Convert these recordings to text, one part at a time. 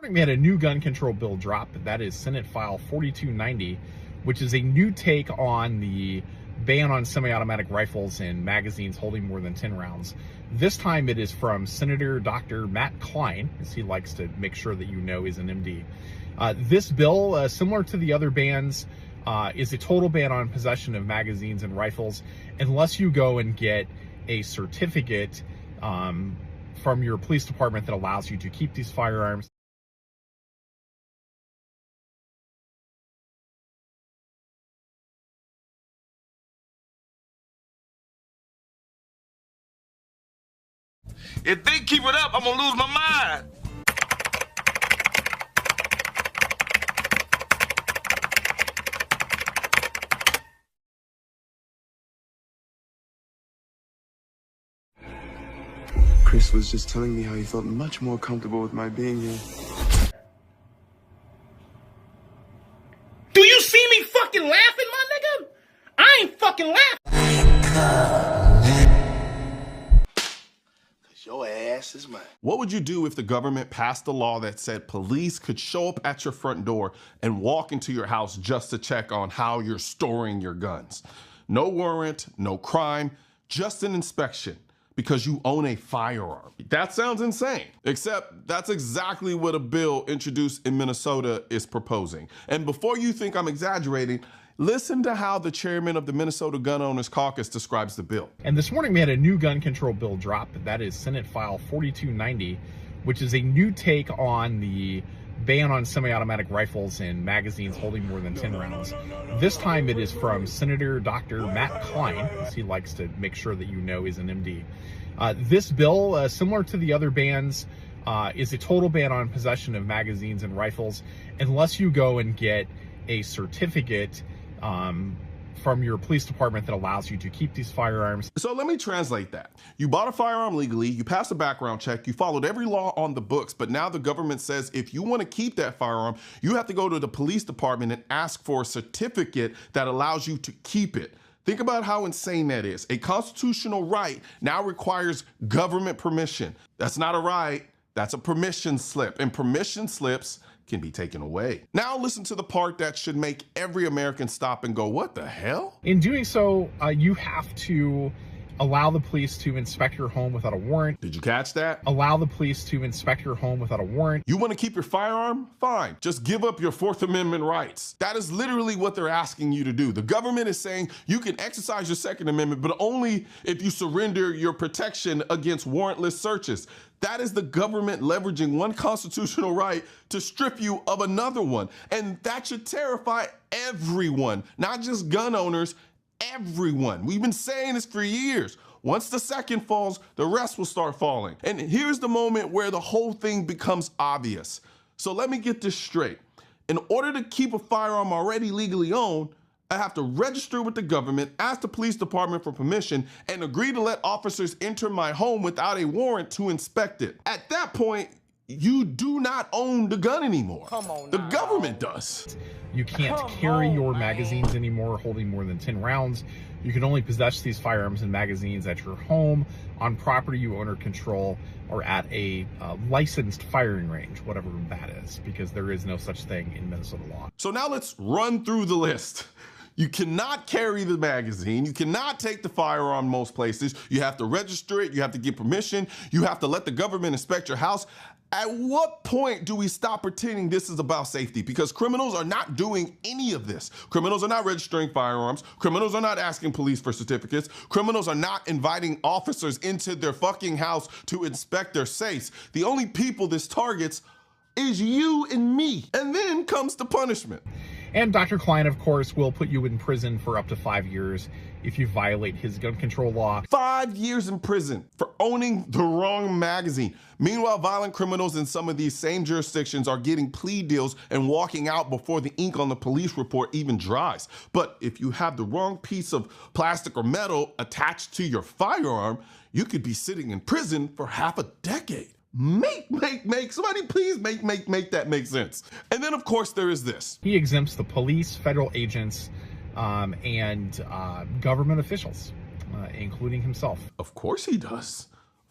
morning we had a new gun control bill drop. That is Senate File 4290, which is a new take on the ban on semi-automatic rifles and magazines holding more than 10 rounds. This time it is from Senator Dr. Matt Klein, as he likes to make sure that you know he's an MD. This bill, similar to the other bans, is a total ban on possession of magazines and rifles unless you go and get a certificate from your police department that allows you to keep these firearms. If they keep it up, I'm gonna lose my mind. Chris was just telling me how he felt much more comfortable with my being here. Do you see me fucking laughing, my nigga? I ain't fucking laughing. Your ass is mine. What would you do if the government passed a law that said police could show up at your front door and walk into your house just to check on how you're storing your guns? No warrant, no crime, just an inspection because you own a firearm. That sounds insane, except that's exactly what a bill introduced in Minnesota is proposing. And before you think I'm exaggerating, listen to how the chairman of the Minnesota Gun Owners Caucus describes the bill. And this morning we had a new gun control bill drop. That is Senate File 4290, which is a new take on the ban on semi-automatic rifles and magazines holding more than 10 rounds. This time it is from Senator Dr. Matt Klein, as he likes to make sure that you know he's an MD. This bill, similar to the other bans, is a total ban on possession of magazines and rifles unless you go and get a certificate from your police department that allows you to keep these firearms. So let me translate that. You bought a firearm legally, you passed a background check, you followed every law on the books, but now the government says if you want to keep that firearm, you have to go to the police department and ask for a certificate that allows you to keep it. Think about how insane that is. A constitutional right now requires government permission. That's not a right, that's a permission slip, and permission slips can be taken away. Now listen to the part that should make every American stop and go, what the hell? In doing so, you have to allow the police to inspect your home without a warrant. Did you catch that? Allow the police to inspect your home without a warrant. You want to keep your firearm? Fine. Just give up your Fourth Amendment rights. That is literally what they're asking you to do. The government is saying you can exercise your Second Amendment, but only if you surrender your protection against warrantless searches. That is the government leveraging one constitutional right to strip you of another one. And that should terrify everyone, not just gun owners, everyone. We've been saying this for years. Once the second falls, the rest will start falling. And here's the moment where the whole thing becomes obvious. So let me get this straight. In order to keep a firearm already legally owned, I have to register with the government, ask the police department for permission, and agree to let officers enter my home without a warrant to inspect it. At that point, you do not own the gun anymore. Come on the now. government does. You can't carry your magazines anymore holding more than 10 rounds. You can only possess these firearms and magazines at your home, on property you own or control, or at a licensed firing range, whatever that is, because there is no such thing in Minnesota law. So now let's run through the list. You cannot carry the magazine. You cannot take the firearm most places. You have to register it. You have to get permission. You have to let the government inspect your house. At what point do we stop pretending this is about safety? Because criminals are not doing any of this. Criminals are not registering firearms. Criminals are not asking police for certificates. Criminals are not inviting officers into their fucking house to inspect their safes. The only people this targets is you and me. And then comes the punishment. And Dr. Klein, of course, will put you in prison for up to 5 years if you violate his gun control law. 5 years in prison for owning the wrong magazine. Meanwhile, violent criminals in some of these same jurisdictions are getting plea deals and walking out before the ink on the police report even dries. But if you have the wrong piece of plastic or metal attached to your firearm, you could be sitting in prison for half a decade. Somebody please make that make sense. And then of course there is this. He exempts the police, federal agents, and government officials, including himself. Of course he does.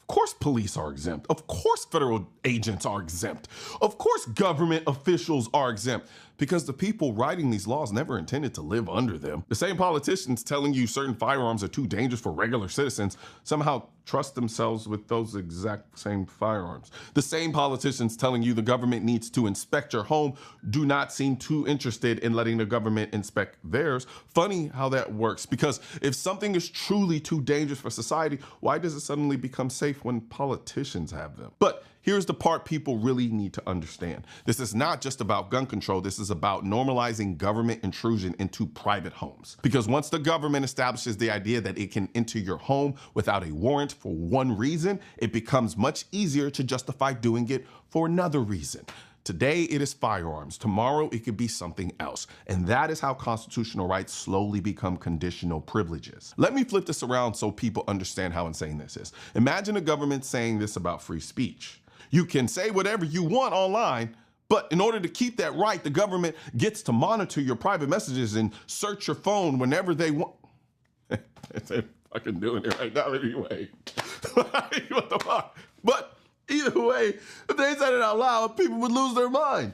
Of course police are exempt. Of course federal agents are exempt. Of course government officials are exempt, because the people writing these laws never intended to live under them. The same politicians telling you certain firearms are too dangerous for regular citizens somehow trust themselves with those exact same firearms. The same politicians telling you the government needs to inspect your home do not seem too interested in letting the government inspect theirs. Funny how that works, because if something is truly too dangerous for society, why does it suddenly become safe when politicians have them? But here's the part people really need to understand. This is not just about gun control. This is about normalizing government intrusion into private homes. Because once the government establishes the idea that it can enter your home without a warrant for one reason, it becomes much easier to justify doing it for another reason. Today, it is firearms. Tomorrow, it could be something else. And that is how constitutional rights slowly become conditional privileges. Let me flip this around so people understand how insane this is. Imagine a government saying this about free speech. You can say whatever you want online, but in order to keep that right, the government gets to monitor your private messages and search your phone whenever they want. They're fucking doing it right now anyway. What the fuck? But either way, if they said it out loud, people would lose their mind.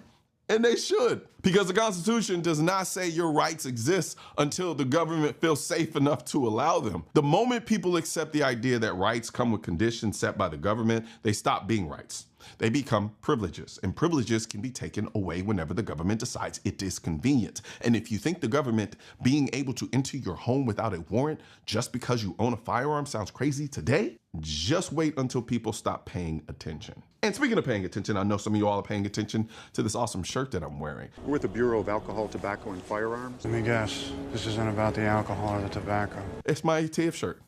And they should, because the Constitution does not say your rights exist until the government feels safe enough to allow them. The moment people accept the idea that rights come with conditions set by the government, they stop being rights. They become privileges, and privileges can be taken away whenever the government decides it is convenient. And if you think the government being able to enter your home without a warrant just because you own a firearm sounds crazy today, just wait until people stop paying attention. And speaking of paying attention, I know some of you all are paying attention to this awesome shirt that I'm wearing. We're with the Bureau of Alcohol, Tobacco, and Firearms. Let me guess, this isn't about the alcohol or the tobacco. It's my ATF shirt.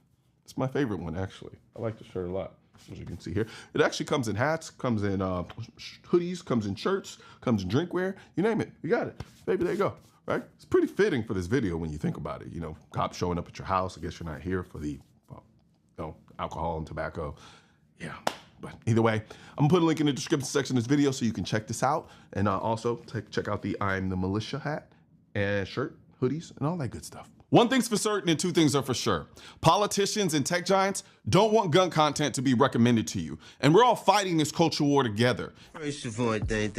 It's my favorite one, actually. I like the shirt a lot, as you can see here. It actually comes in hats, comes in hoodies, comes in shirts, comes in drinkware, you name it, you got it. Baby, there you go, right? It's pretty fitting for this video when you think about it. You know, cops showing up at your house. I guess you're not here for the alcohol and tobacco. Yeah, but either way, I'm gonna put a link in the description section of this video so you can check this out. And also check out the I'm the Militia hat and shirt, hoodies, and all that good stuff. One thing's for certain and two things are for sure. Politicians and tech giants don't want gun content to be recommended to you. And we're all fighting this culture war together. First of all, I ain't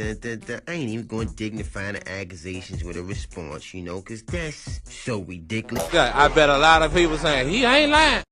even going to dignify the accusations with a response, you know, because that's so ridiculous. I bet a lot of people saying, he ain't lying.